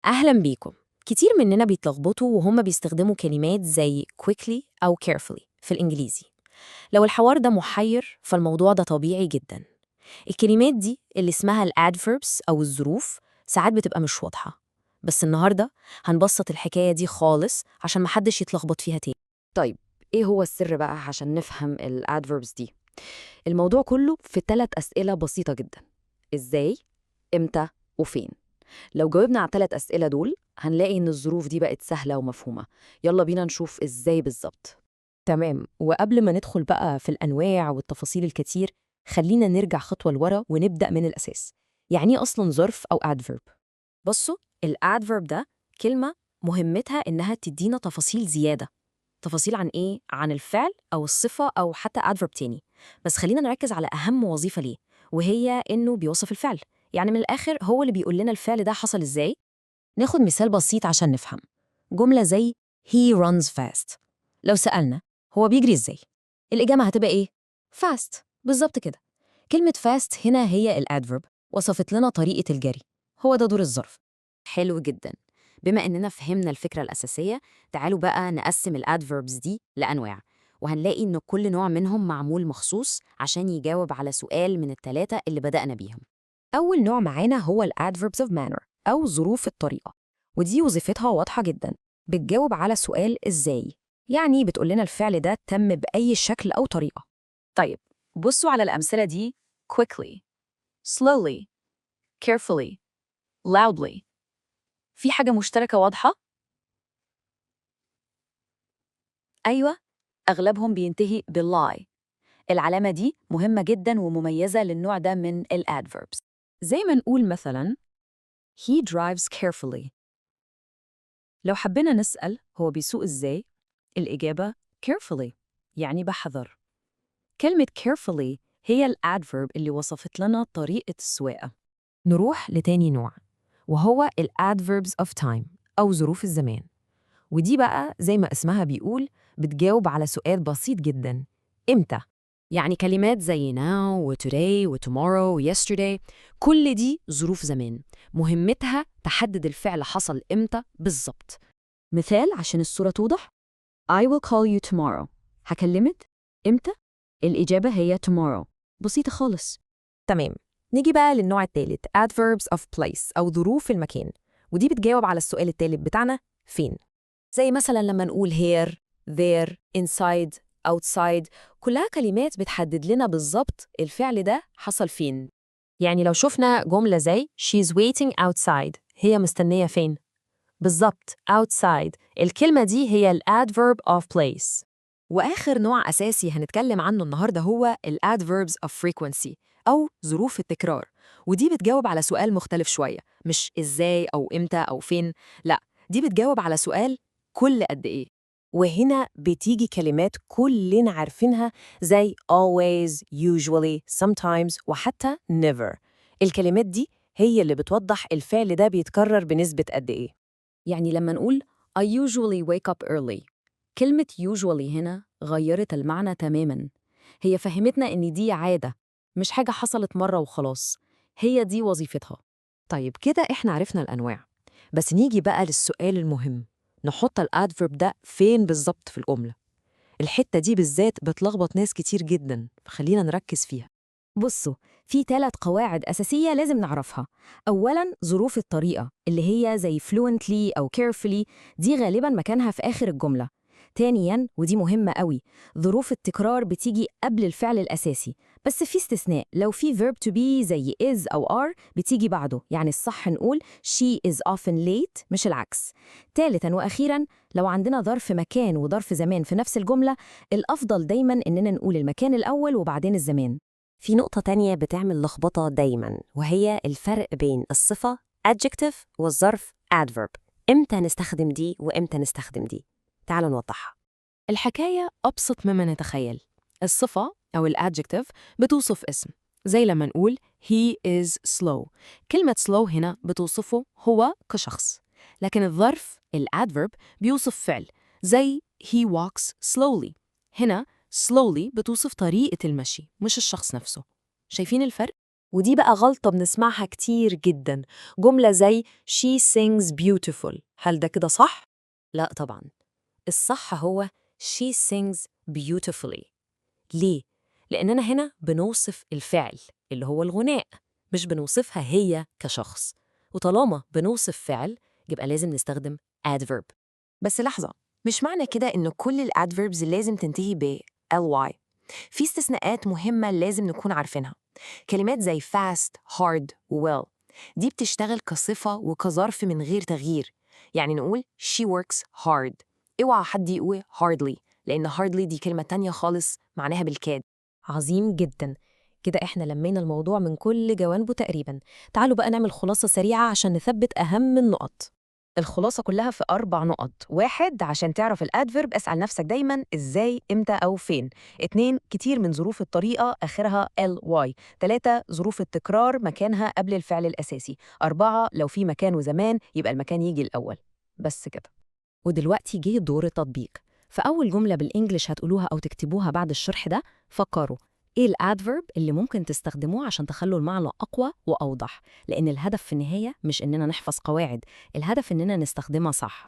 أهلا بيكم. كتير مننا بيتلخبطوا وهم بيستخدموا كلمات زي quickly أو carefully في الإنجليزي. لو الحوار ده محير فالموضوع ده طبيعي جدا. الكلمات دي اللي اسمها الادverbs أو الظروف ساعات بتبقى مش واضحة، بس النهاردة هنبسط الحكاية دي خالص عشان محدش يتلخبط فيها تاني. طيب، إيه هو السر بقى عشان نفهم الadverbs دي؟ الموضوع كله في 3 أسئلة بسيطة جدًا، إزاي، إمتى، وفين. لو جاوبنا على ال3 أسئلة دول، هنلاقي إن الظروف دي بقت سهلة ومفهومة. يلا بينا نشوف إزاي بالضبط. تمام، وقبل ما ندخل بقى في الأنواع والتفاصيل الكتير، خلينا نرجع خطوة لورا ونبدأ من الأساس. يعني إيه أصلاً ظرف أو adverb؟ بصوا، الادفيرب ده كلمة مهمتها إنها تدينا تفاصيل زيادة. تفاصيل عن إيه؟ عن الفعل أو الصفة أو حتى adverb تاني. بس خلينا نركز على أهم وظيفة ليه، وهي إنه بيوصف الفعل. يعني من الآخر هو اللي بيقول لنا الفعل ده حصل إزاي. ناخد مثال بسيط عشان نفهم. جملة زي he runs fast. لو سألنا هو بيجري إزاي؟ الإجابة هتبقى إيه؟ fast. بالظبط كده. كلمة fast هنا هي الادفيرب، وصفت لنا طريقة الجري. هو ده دور الظرف. حلو جدًا. بما إننا فهمنا الفكرة الأساسية، تعالوا بقى نقسم الadverbs دي لأنواع، وهنلاقي إن كل نوع منهم معمول مخصوص عشان يجاوب على سؤال من ال3 اللي بدأنا بيهم. أول نوع معانا هو ال adverbs of manner أو ظروف الطريقة، ودي وظيفتها واضحة جدا. بتجاوب على سؤال إزاي، يعني بتقول لنا الفعل ده تم بأي شكل أو طريقة. طيب، بصوا على الأمثلة دي: quickly، slowly، carefully، loudly. في حاجة مشتركة واضحة؟ أيوة، أغلبهم بينتهي بالly. العلامة دي مهمة جداً ومميزة للنوع ده من الadverbs. زي ما نقول مثلا he drives carefully. لو حبينا نسأل هو بيسوق إزاي، الإجابة carefully، يعني بحذر. كلمة carefully هي الادفيرب اللي وصفت لنا طريقة السواقة. نروح لتاني نوع، وهو ال adverbs of time أو ظروف الزمان. ودي بقى زي ما اسمها بيقول بتجاوب على سؤال بسيط جدا: إمتى؟ يعني كلمات زي now و today و tomorrow و yesterday، كل دي ظروف زمان، مهمتها تحدد الفعل حصل إمتى بالظبط. مثال عشان الصورة توضح: I will call you tomorrow. هكلمك إمتى؟ الإجابة هي tomorrow. بسيطة خالص. تمام. نيجي بقى للنوع الثالث adverbs of place أو ظروف المكان، ودي بتجاوب على السؤال الثالث بتاعنا: فين؟ زي مثلا لما نقول here, there, inside, outside. كلها كلمات بتحدد لنا بالظبط الفعل ده حصل فين. يعني لو شفنا جملة زي she's waiting outside، هي مستنية فين؟ بالظبط outside. الكلمة دي هي ال adverb of place. وآخر نوع أساسي هنتكلم عنه النهاردة هو ال adverbs of frequency أو ظروف التكرار، ودي بتجاوب على سؤال مختلف شوية، مش إزاي أو إمتى أو فين، لأ، دي بتجاوب على سؤال كل قد إيه. وهنا بتيجي كلمات كلنا عارفينها زي always, usually, sometimes وحتى never. الكلمات دي هي اللي بتوضح الفعل ده بيتكرر بنسبة قد إيه. يعني لما نقول I usually wake up early، كلمة usually هنا غيرت المعنى تماماً. هي فهمتنا إن دي عادة، مش حاجة حصلت مرة وخلاص. هي دي وظيفتها. طيب كده إحنا عرفنا الأنواع، بس نيجي بقى للسؤال المهم: نحط الادفيرب ده فين بالظبط في الجملة؟ الحتة دي بالذات بتلخبط ناس كتير جدا، فخلينا نركز فيها. بصوا، في 3 قواعد أساسية لازم نعرفها. أولاً، ظروف الطريقة اللي هي زي fluently أو carefully، دي غالباً مكانها في آخر الجملة. تانياً، ودي مهمة قوي، ظروف التكرار بتيجي قبل الفعل الأساسي، بس في استثناء. لو في verb to be زي is أو are بتيجي بعده، يعني الصح نقول she is often late مش العكس. تالتاً وأخيراً، لو عندنا ظرف مكان وظرف زمان في نفس الجملة، الأفضل دايماً إننا نقول المكان الأول وبعدين الزمان. في نقطة تانية بتعمل لخبطة دايماً، وهي الفرق بين الصفة adjective والظرف adverb. إمتى نستخدم دي وإمتى نستخدم دي؟ تعالوا نوضحها. الحكاية أبسط مما نتخيل. الصفة أو الadjective بتوصف اسم، زي لما نقول he is slow. كلمة slow هنا بتوصفه هو كشخص. لكن الظرف الadverb بيوصف فعل، زي he walks slowly. هنا slowly بتوصف طريقة المشي مش الشخص نفسه. شايفين الفرق؟ ودي بقى غلطة بنسمعها كتير جدا، جملة زي she sings beautiful. هل ده كده صح؟ لا طبعا، الصح هو she sings beautifully. ليه؟ لأننا هنا بنوصف الفعل اللي هو الغناء، مش بنوصفها هي كشخص. وطالما بنوصف فعل يبقى لازم نستخدم adverb. بس لحظة، مش معنى كده إن كل الادفيربز لازم تنتهي ب ly. في استثناءات مهمة لازم نكون عارفينها. كلمات زي fast, hard و well دي بتشتغل كصفة وكظرف من غير تغيير. يعني نقول she works hard، اوعى حد يقول hardly، لأن hardly دي كلمة تانية خالص معناها بالكاد. عظيم جدا. كده احنا لمينا الموضوع من كل جوانبه تقريبا. تعالوا بقى نعمل خلاصة سريعة عشان نثبت أهم النقط. الخلاصة كلها في 4 نقط. 1، عشان تعرف الادفيرب اسأل نفسك دايما ازاي، امتى أو فين. 2، كتير من ظروف الطريقة آخرها ly. 3، ظروف التكرار مكانها قبل الفعل الأساسي. 4، لو في مكان وزمان يبقى المكان يجي الأول. بس كده. ودلوقتي جه دور التطبيق. فأول جملة بالإنجليش هتقولوها أو تكتبوها بعد الشرح ده، فكروا إيه الادفيرب اللي ممكن تستخدموه عشان تخلوا المعنى أقوى وأوضح، لأن الهدف في النهاية مش إننا نحفظ قواعد، الهدف إننا نستخدمها صح.